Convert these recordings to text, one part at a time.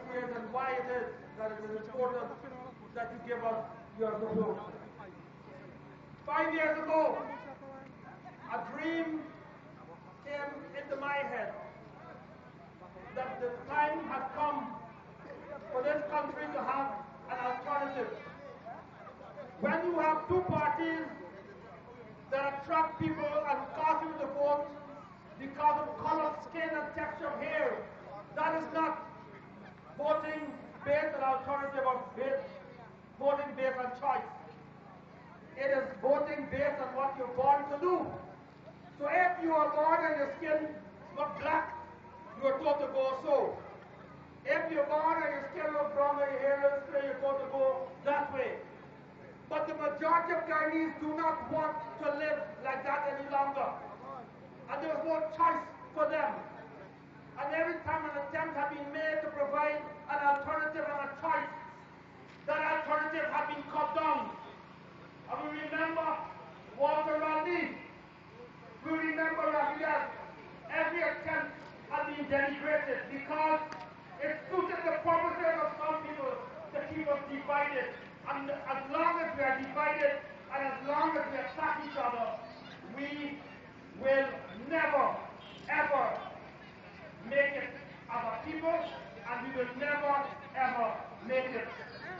phrase and why it is that it is important that you give us your support. 5 years ago, a dream came into my head that the time has come for this country to have an alternative. When you have two parties that attract people and cause you to vote because of color, skin, and texture of hair, that is not voting based on alternative or voting based on choice. It is voting based on what you're born to do. So if you are born and your skin look black, you are told to go so. If you're born and your skin looks brown and your hair looks straight, you're told to go that way. But the majority of Guyanese do not want to live like that any longer. And there's no choice for them. And every time an attempt has been made to provide an alternative and a choice, that alternative has been cut down. And we remember Walter Rodney. We remember Raphael. Every attempt has been denigrated because it suited the purposes of some people to keep us divided. And as long as we are divided and as long as we attack each other, we will never, ever make it as a people, and we will never, ever make it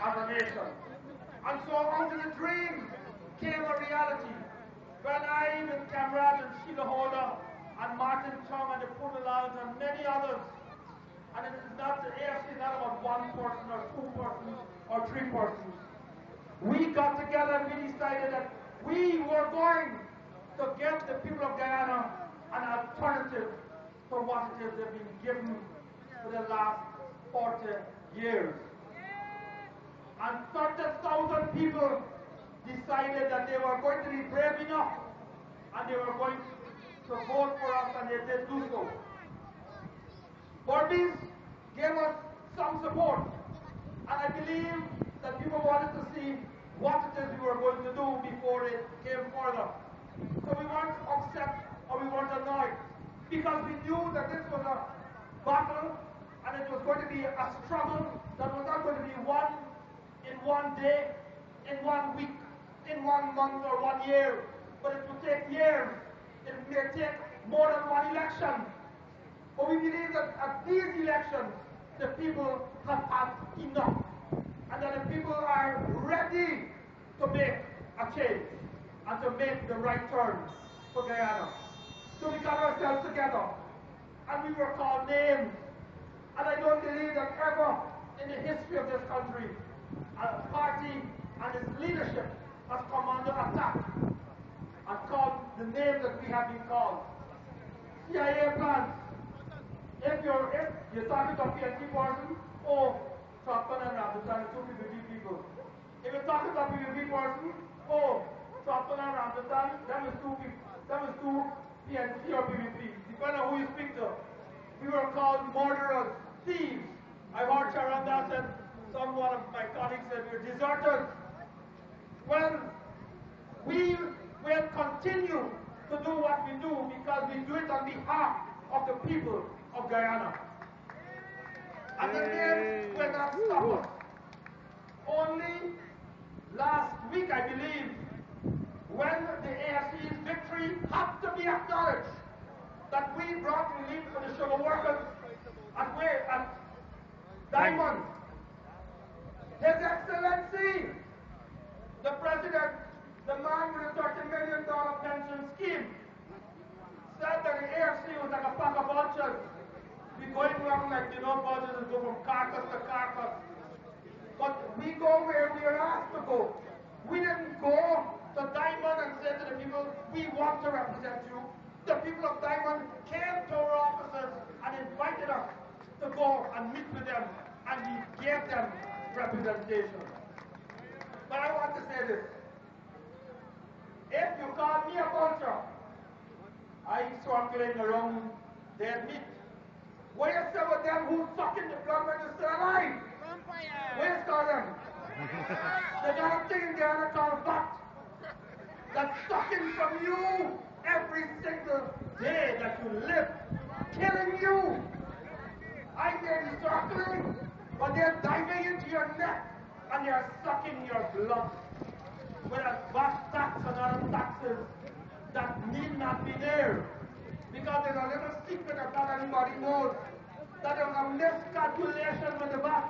as a nation. And so out of the dream came a reality. When I, with Cameron and Sheila Holder and Martin Chung and the Punalals and many others, and it is not, the AFC is not about one person or two persons or three persons. We got together and we decided that we were going to give the people of Guyana an alternative to what it is they've been given for the last 40 years. And 30,000 people decided that they were going to be brave enough and they were going to vote for us, and they did do so. Burmese gave us some support, and I believe that people wanted to see what it is we were going to do before it came further. So we weren't upset or we weren't annoyed, because we knew that this was a battle and it was going to be a struggle that was not going to be won in one day, in 1 week, in 1 month or 1 year, but it would take years. It may take more than one election. But we believe that at these elections, the people have had enough, and that the people are ready to make a change and to make the right turn for Guyana. So we got ourselves together, and we were called names. And I don't believe that ever in the history of this country, a party and its leadership has come under attack and called the name that we have been called. CIA plans. If you're talking to a PNC person, oh, trotman and Rambutan, two people. If you're talking to a PNC person, oh, trotman and Rambutan, them is two PNC or PVP, depending on who you speak to. We were called murderers, thieves. I heard Charanda said, one of my colleagues said we're deserters. Well, we will continue to do what we do because we do it on behalf of the people of Guyana. And the names will not stop us. Only last week, I believe, when the AFC's victory had to be acknowledged, that we brought relief for the sugar workers at Diamond. His Excellency, the President, the man with a $30 million pension scheme, said that the AFC was like a pack of vultures. We going around like, vultures and go from carcass to carcass. But we go where we are asked to go. We didn't go to Diamond and say to the people, we want to represent you. The people of Diamond came to our offices and invited us to go and meet with them, and we gave them representation. But I want to say this. If you call me a vulture, I circulating around dead meat. What do you say with them who sucking the blood when they're still alive? Where's call them? They got a thing in there called butt that's sucking from you every single day that you live, killing you. I may be circling, but they're diving into your neck and they're sucking your blood. Whereas VAT tax and other taxes that need not be there. Because there's a little secret that not anybody knows, that there was a miscalculation with the VAT,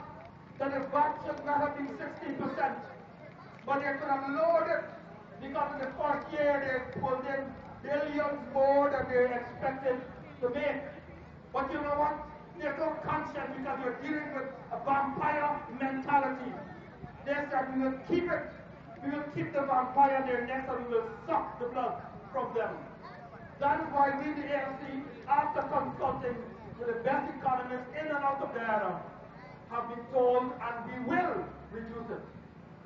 that the VAT should not have been 16%, but they could have lowered it because in the first year they pulled in billions more than they expected to make. But you know what? There's no conscience because you're dealing with a vampire mentality. They said we will keep it. We will keep the vampire in their necks and we will suck the blood from them. That is why we, the AFC, after consulting with the best economists in and out of Guyana, have been told, and we will reduce it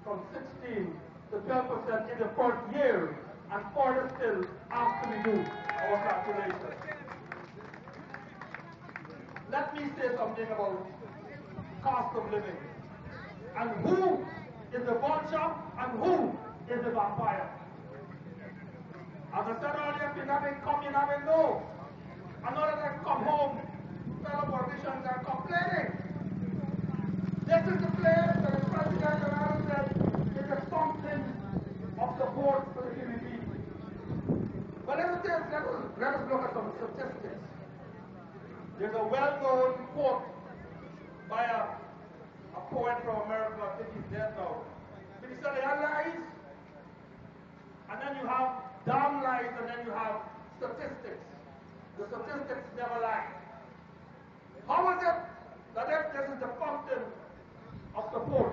from 16 to 12% in the first year, and further still after we do our calculations. Let me say something about cost of living, and who is the vulture and who is the vampire. As I said earlier, if you haven't come, you haven't know. Another that come home, fellow politicians are complaining. This is the place that the President of Ireland said is a fountain of support for the community. But let us look at some statistics. There's a well-known quote by a poet from America, I think he's dead now. But he said, there are lies, and then you have damn lies, and then you have statistics. The statistics never lie. How is it that if this is the fountain of support,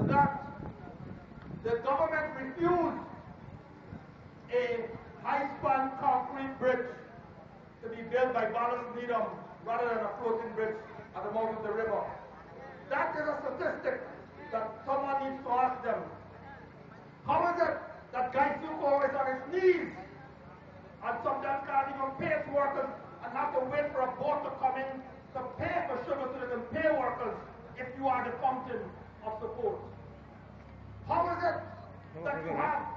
that the government refused a high-span concrete bridge to be built by ballast medium rather than a floating bridge at the mouth of the river? That is a statistic that someone needs to ask them. How is it that Guy Succo is on his knees and sometimes can't even pay his workers and have to wait for a boat to come in to pay for sugar so they can pay workers if you are the fountain of support? How is it that you have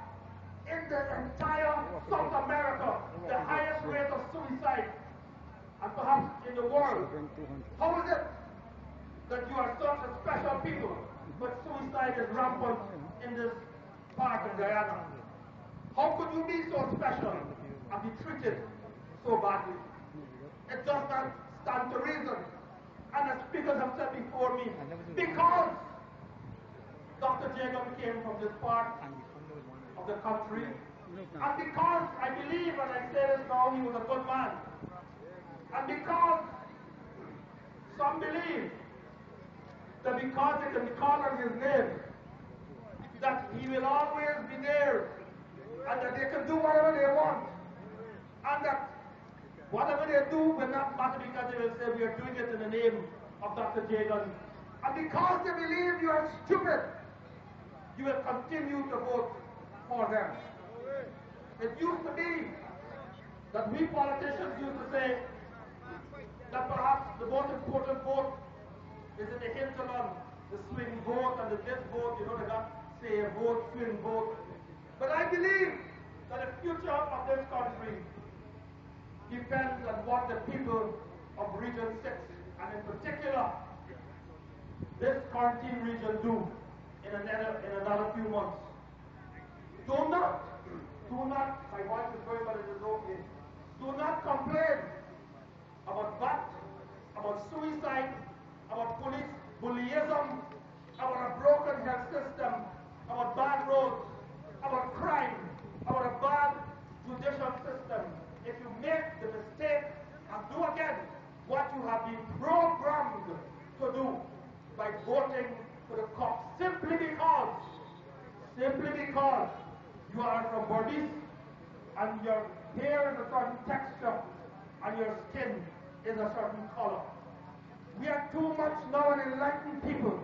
in the entire South America the highest rate of suicide and perhaps in the world? How is it that you are such a special people but suicide is rampant in this part of Guyana? How could you be so special and be treated so badly? It does not stand to reason. And as speakers have said before me, because Dr. Jacob came from this part of the country, and because I believe, and I say this now, he was a good man, and because some believe that because they can call on his name, that he will always be there, and that they can do whatever they want, and that whatever they do will not matter because they will say we are doing it in the name of Dr. Jagan. And because they believe you are stupid, you will continue to vote for them. It used to be that we politicians used to say that perhaps the most important vote is in the hinterland, the swing vote and the this vote, you know, they got say a vote, swing vote. But I believe that the future of this country depends on what the people of Region 6, and in particular, this quarantine region do in another few months. Do not, my voice is going but it is okay. Do not complain about VAT, about suicide, about police bullyism, about a broken health system, about bad roads, about crime, about a bad judicial system. If you make the mistake and do again what you have been programmed to do by voting for the cops, simply because you are from Berbice and your hair is a certain texture and your skin is a certain color. We are too much now an enlightened people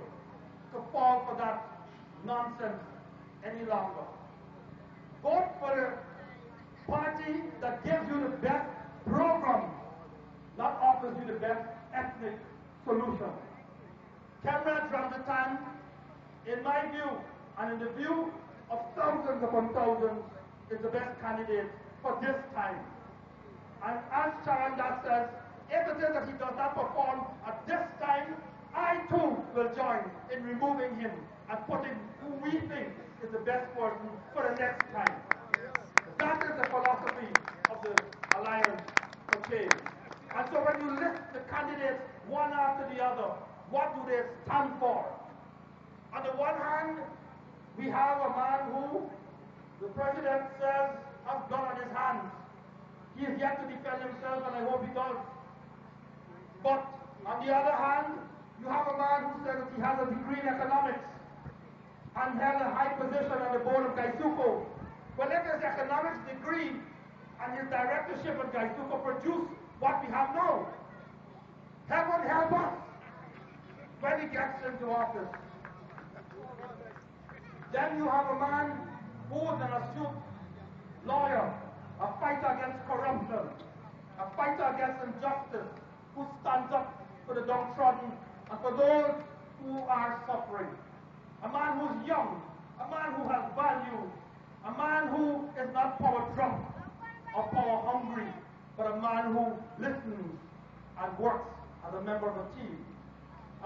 to fall for that nonsense any longer. Vote for the party that gives you the best program, not offers you the best ethnic solution. Comrade Ramzatan, in my view, and in the view of thousands upon thousands, is the best candidate for this time. And as Charan Das says, if it is that he does not perform at this time, join in removing him and putting who we think is the best person for the next time. That is the philosophy of the Alliance for Change. And so when you list the candidates one after the other, what do they stand for? On the one hand, we have a man who the president says has blood on his hands. He is yet to defend himself, and I hope he does. But on the other hand, you have a man who says that he has a degree in economics and held a high position on the board of Gaisuco. Well, if his economics degree and his directorship at Gaisuco produce what we have now, heaven help us when he gets into office. Then you have a man who is an astute lawyer, a fighter against corruption, a fighter against injustice, who stands up for the downtrodden and for those who are suffering. A man who's young, a man who has values, a man who is not power drunk or power hungry, but a man who listens and works as a member of a team.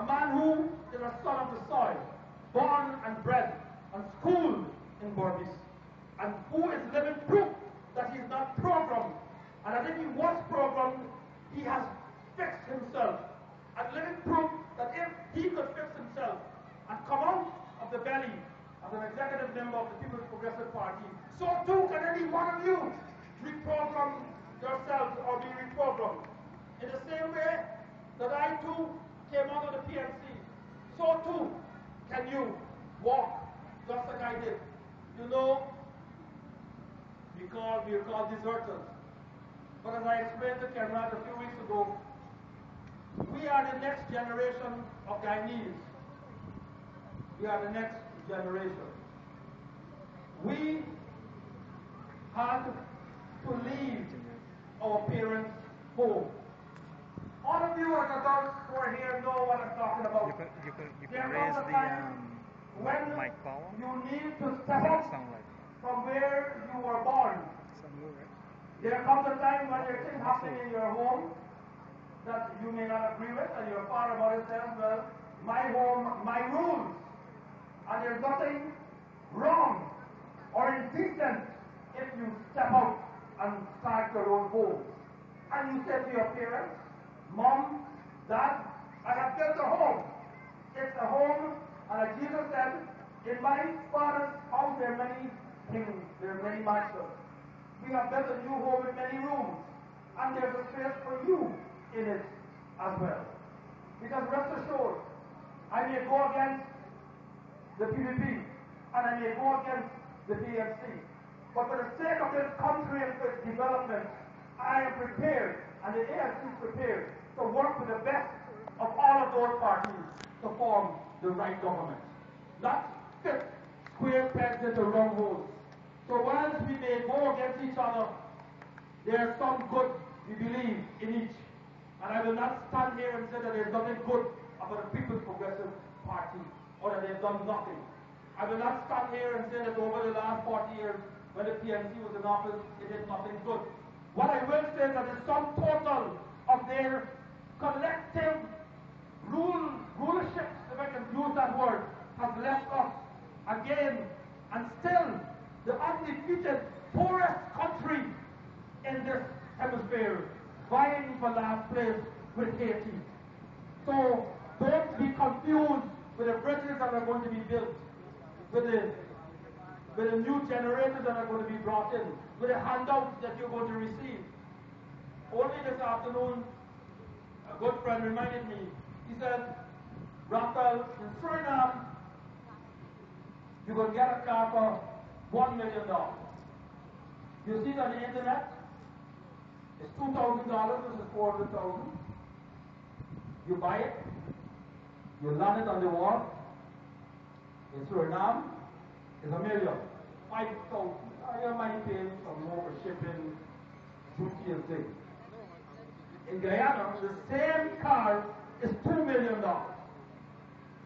A man who is a son of the soil, born and bred and schooled in Berbice, and who is living proof that he is not programmed. And that if he was programmed, he has fixed himself. And living proof that if he could fix himself and come out of the belly as an executive member of the People's Progressive Party, so too can any one of you reprogram yourselves or be reprogrammed. In the same way that I too came out of the PNC, so too can you walk just like I did. You know, we are called deserters. But as I explained to Cameron a few weeks ago, we are the next generation of Guyanese. We are the next generation. We had to leave our parents' home. All of you as adults who are here know what I'm talking about. You can raise the mic power. You need to step up from where you were born. There comes a time when there are things happening in your home that you may not agree with, and your father or mother says, well, my home, my rules. And there's nothing wrong or indecent if you step out and start your own home. And you say to your parents, Mom, Dad, I have built a home. It's a home, and as Jesus said, in my Father's house there are many things, there are many masters. We have built a new home with many rooms, and there's a space for you in it as well. Because rest assured, I may go against the PPP, and I may go against the DMC, but for the sake of this country and for its development, I am prepared, and the ANC is prepared, to work with the best of all of those parties to form the right government. Not fit square pegs into round holes. So whilst we may go against each other, there is some good we believe in each. And I will not stand here and say that there is nothing good about the People's Progressive Party, or that they have done nothing. I will not stand here and say that over the last 40 years, when the PNC was in office, it did nothing good. What I will say is that the sum total of their collective rulership, if I can use that word, has left us again and still the undefeated poorest country in this hemisphere, vying for last place with Haiti. So don't be confused with the bridges that are going to be built, with the new generators that are going to be brought in, with the handouts that you're going to receive. Only this afternoon, a good friend reminded me, he said, Raphael, in Suriname, you're going to get a car for $1 million. You see it on the internet? It's $2,000, this is $400,000. You buy it, you land it on the wall. In Suriname, it's $1 million. 5,000. You might pay some more for shipping, duty and things. In Guyana, the same car is $2 million.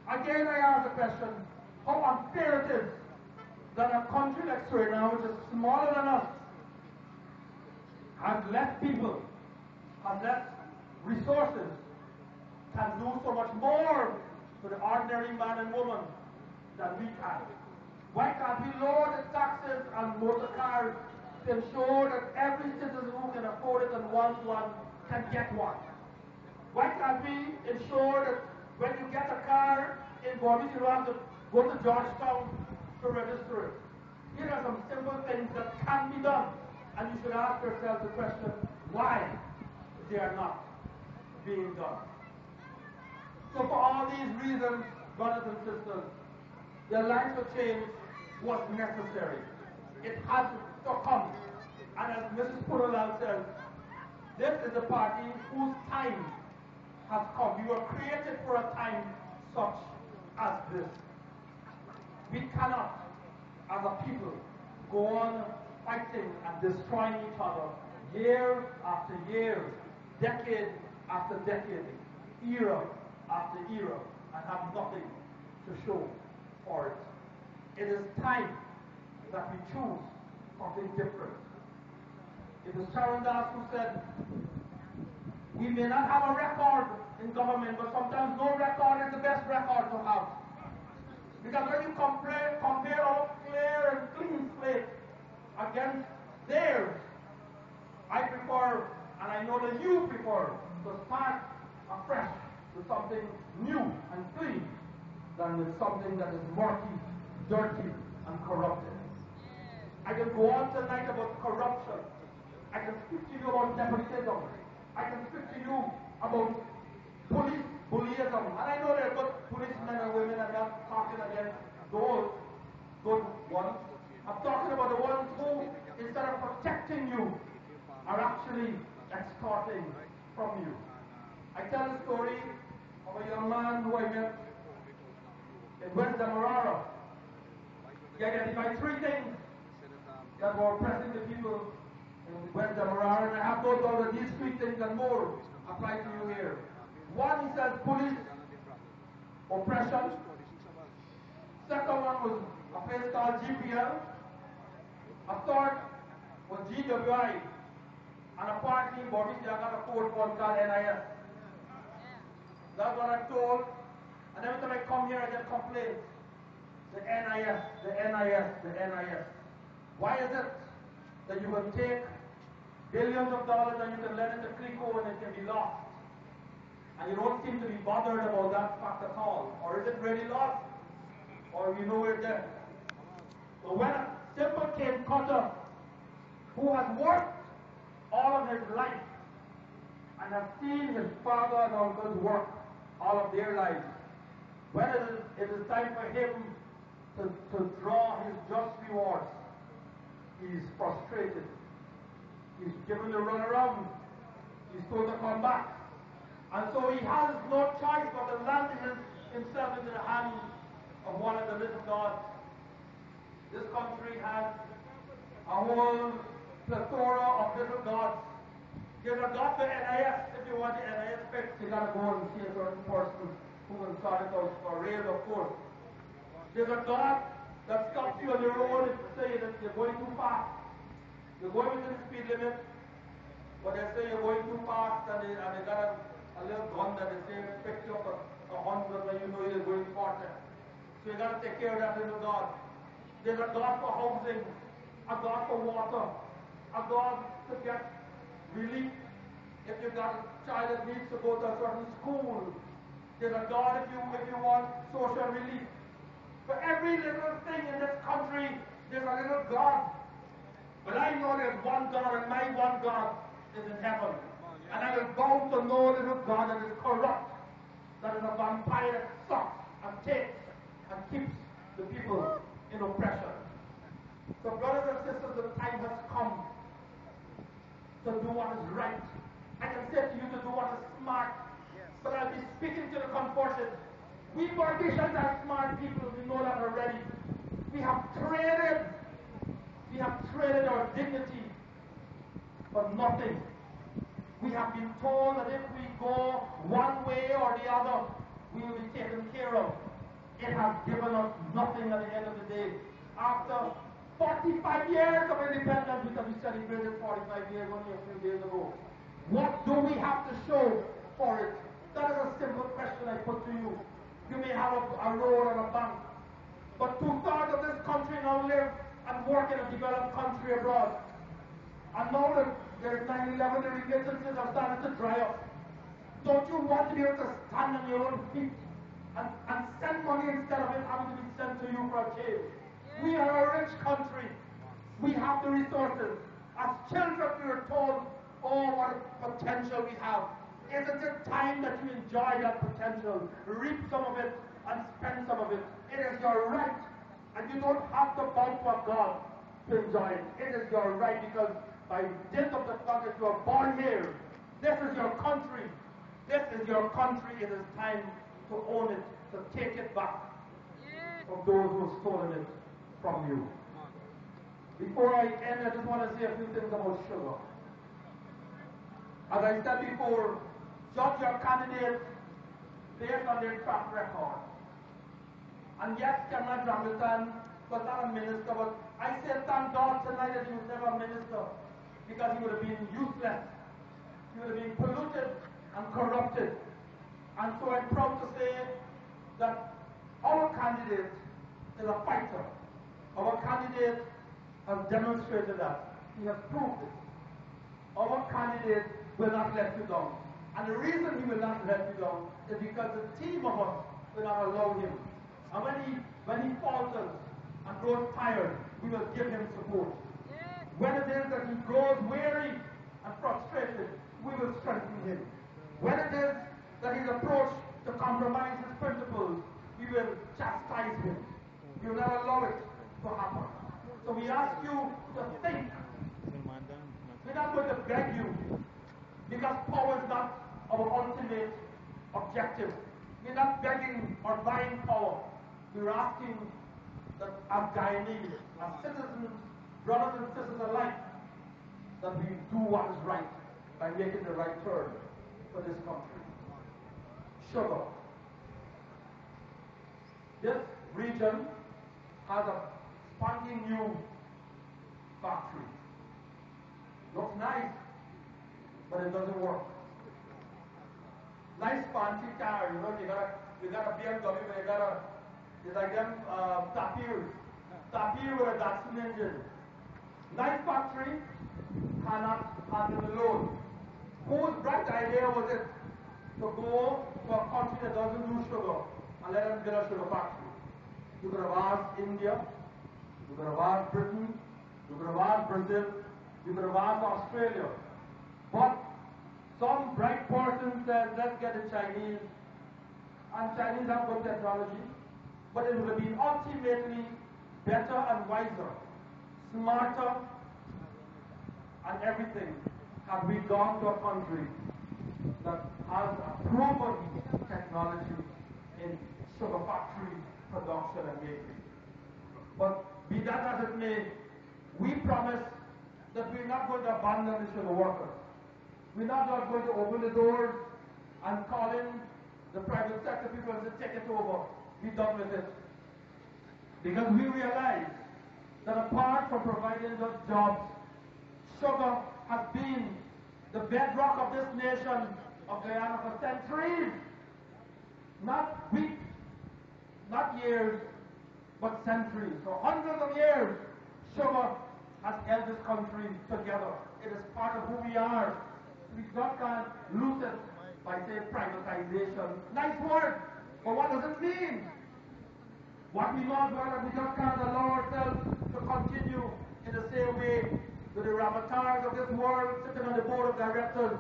Again, I ask the question, how unfair it is that a country like Suriname, which is smaller than us, has less people, has less resources, can do so much more to to the ordinary man and woman that we can? Why can't we lower the taxes on motor cars to ensure that every citizen who can afford it and wants one can get one? Why can't we ensure that when you get a car in Bobby, you don't have to go to Georgetown to register it? Here are some simple things that can be done, and you should ask yourself the question, why they are not being done. So for all these reasons, brothers and sisters, the life of change was necessary. It had to come. And as Mrs. Purulal says, this is a party whose time has come. We were created for a time such as this. We cannot, as a people, go on fighting and destroying each other year after year, decade after decade, era after era, and have nothing to show for it. It is time that we choose something different. It is Sharon Das who said, we may not have a record in government, but sometimes no record is the best record to have. Because when you compare our clear and clean slate against theirs, I prefer, and I know that you prefer, to start afresh with something new and clean than with something that is murky, dirty, and corrupted. I can go on tonight about corruption. I can speak to you about nepotism. I can speak to you about bullyism. And I know there are good policemen and women, and I'm not talking against those good ones. I'm talking about the ones who, instead of protecting you, are actually extorting from you. I tell the story of a young man who I met in West Demerara. He identified three things that were oppressing the people in West Demerara, and I have no doubt that these three things and more apply to you here. One, he says, police oppression. Second one was a place called GPL. A third was GWI. And a party in Bobby, I got a fourth one called NIS. That's what I'm told. And every time I come here, I get complaints. The NIS, the NIS, the NIS. Why is it that you can take billions of dollars and you can let it to Clico and it can be lost? And you don't seem to be bothered about that fact at all. Or is it really lost? Or you know we're dead? So when a simple cane cutter who has worked all of his life and has seen his father and uncles work all of their lives, when it is time for him to draw his just rewards, he's frustrated. He's given the runaround. He's told to come back. And so he has no choice but to land himself into the hands of one of the little gods. This country has a whole plethora of little gods. There's a god for NIS. If you want the NIS fixed, you got to go and see a certain person who can sort it out for real, of course. There's a god that stops you on the road if you say that you're going too fast. You're going within the speed limit, but they say you're going too fast, and they got a little gun that they say pick you up a 100 when you know you're going 40. So you got to take care of that little god. There's a god for housing, a god for water, a god to get relief if you've got a child that needs to go to a certain school. There's a god if you want social relief. For every little thing in this country, there's a little god. But I know there's one God, and my one God is in heaven. And I will bow to no little God that is corrupt, that is a vampire that sucks and takes and keeps the people in oppression. So brothers and sisters, the time has come to do what is right. I can say to you to do what is smart, but I'll be speaking to the converted. We politicians are smart people, we know that already. We have traded our dignity for nothing. We have been told that if we go one way or the other, we will be taken care of. It has given us nothing at the end of the day. After 45 years of independence, because we celebrated 45 years only a few days ago, what do we have to show for it? That is a simple question I put to you. You may have have a road and a bank. But two-thirds of this country now live and work in a developed country abroad. And now that there's 9/11, the remittances are starting to dry up. Don't you want to be able to stand on your own feet and send money instead of it having to be sent to you for a change? We are a rich country. We have the resources. As children, we are told, oh, what potential we have. Isn't it time that you enjoy that potential, reap some of it, and spend some of it? It is your right, and you don't have to bow for God to enjoy it. It is your right, because by dint of the fact that you are born here, this is your country. This is your country. It is time to own it, to take it back from those who have stolen it from you. Before I end, I just want to say a few things about sugar. As I said before, judge your candidates based on their track record. And yes, Cameron Hamilton was not a minister, but I say thank God tonight that he was never a minister, because he would have been useless. He would have been polluted and corrupted. And so I'm proud to say that our candidate is a fighter. Our candidate has demonstrated that. He has proved it. Our candidate will not let you down. And the reason he will not let you down is because the team of us will not allow him. And when he falters and grows tired, we will give him support. When it is that he grows weary and frustrated, we will strengthen him. When it is that he's approached to compromise his principles, we will chastise him. We will not allow it to happen. So we ask you to think. We're not going to beg you, because power is not our ultimate objective. We're not begging or buying power. We're asking that as Guyanese, as citizens, brothers and sisters alike, that we do what is right by making the right turn for this country. Sugar. This region has a spanking new factory. Looks nice, but it doesn't work. Nice fancy car, you know, you got a BMW, it's like them Tapir with a Datsun engine. Nice factory, cannot handle the load. Whose bright idea was it to go to a country that doesn't do sugar and let them build a sugar factory? You could have asked India, you could have asked Britain, you could have asked Brazil, you could have asked Australia. But some bright person said, let's get the Chinese. And Chinese have good technology. But it would have been ultimately better and wiser, smarter, and everything had we gone to a country that has a proven technology in sugar factory production and making. But be that as it may, we promise that we're not going to abandon the sugar workers. We're not just going to open the doors and call in the private sector people and say, take it over, be done with it. Because we realize that apart from providing those jobs, sugar has been the bedrock of this nation of Guyana for centuries. Not weeks, not years, but centuries. For hundreds of years, sugar has held this country together. It is part of who we are. We just can't lose it by saying privatization. Nice word, but what does it mean? What we know as well is we just can't allow ourselves to continue in the same way with the raphaels of this world sitting on the board of directors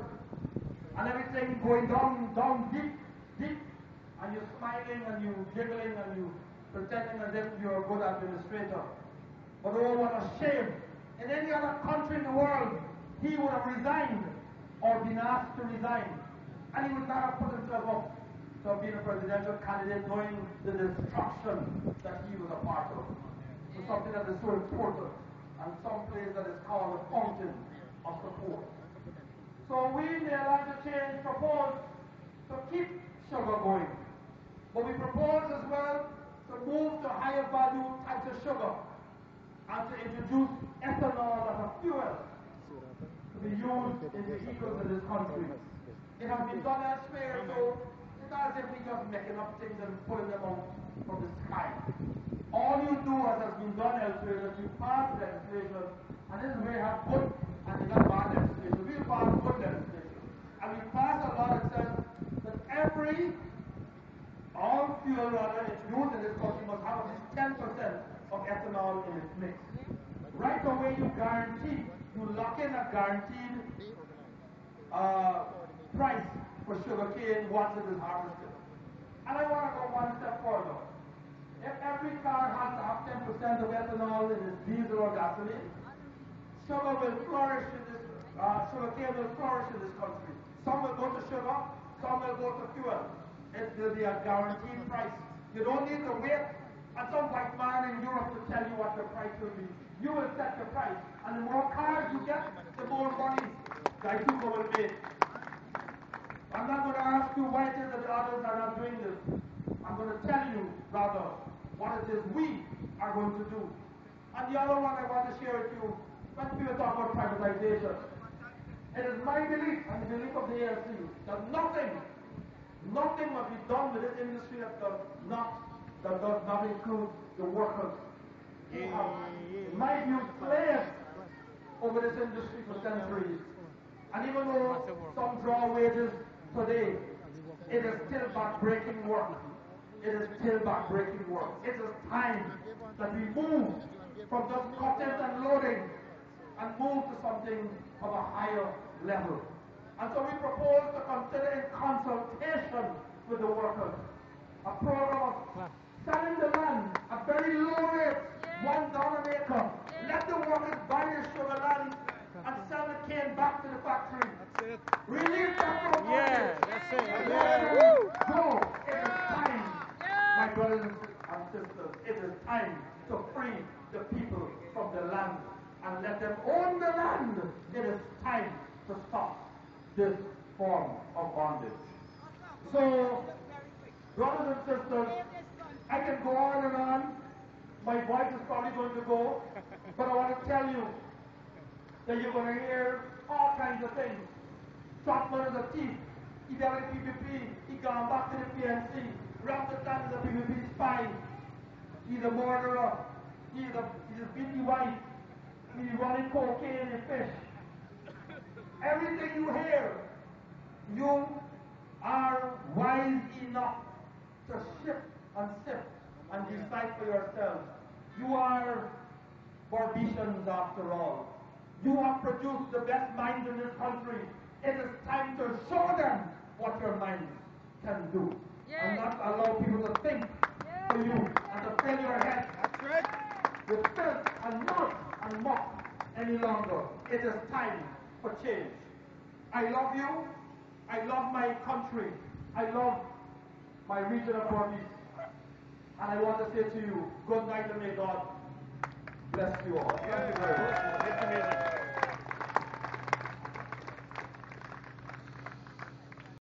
and everything going down deep, and you're smiling and you're giggling and you're pretending as if you're a good administrator. But oh, what a shame. In any other country in the world, he would have resigned or been asked to resign. And he would not have put himself up to being a presidential candidate knowing the destruction that he was a part of. So something that is so important and some place that is called a fountain of support. So we in the Alliance for Change propose to keep sugar going. But we propose as well to move to higher value types of sugar and to introduce ethanol as a fuel to be used in the vehicles in this country. It has been done elsewhere, so it's not as if we just making up things and pulling them out from the sky. All you do, as has been done elsewhere, is you pass legislation, and this is where you have good and you have bad legislation. We pass good legislation. And we pass a law that says that all fuel rather it's used in this country must have at least 10% of ethanol in its mix. Right away you lock in a guaranteed price for sugarcane once it is harvested. And I want to go one step further. If every car has to have 10% of ethanol in its diesel or gasoline, sugar will flourish in this, sugarcane will flourish in this country. Some will go to sugar, some will go to fuel. It will be a guaranteed price. You don't need to wait and some white man in Europe to tell you what your price will be. You will set your price. And the more cars you get, the more money that you will make. I'm not going to ask you why it is that the others are not doing this. I'm going to tell you, rather, what it is we are going to do. And the other one I want to share with you, when people talk about privatization, it is my belief and the belief of the ALC that nothing must be done with this industry that does not include the workers who have, in my view, slaved over this industry for centuries. And even though some draw wages today, it is still back-breaking work. It is still back-breaking work. It is time that we move from just cutting and loading and move to something of a higher level. And so we propose to consider in consultation with the workers a program of selling the land at very low rate, $1 an acre. Let the workers buy the sugar land and sell the cane back to the factory. That's it. Release that from That's it. Go. It is time, my brothers and sisters. It is time to free the people from the land and let them own the land. It is time to stop this form of bondage. So, brothers and sisters, I can go on and on. My voice is probably going to go, but I want to tell you that you're going to hear all kinds of things. Trotman is a thief. He got a PPP. He gone back to the PNC. Raphael is a PPP spy. He's a murderer. He's a beating wife. He's running cocaine and fish. Everything you hear, you are wise enough to shift and sift and decide for yourselves. You are Barbicians after all. You have produced the best minds in this country. It is time to show them what your minds can do. And not allow people to think for you and to fill your head with filth and mud and muck any longer. It is time for change. I love you. I love my country. I love my region of Burmese. And I want to say to you, good night and may God bless you all. Thank you very much.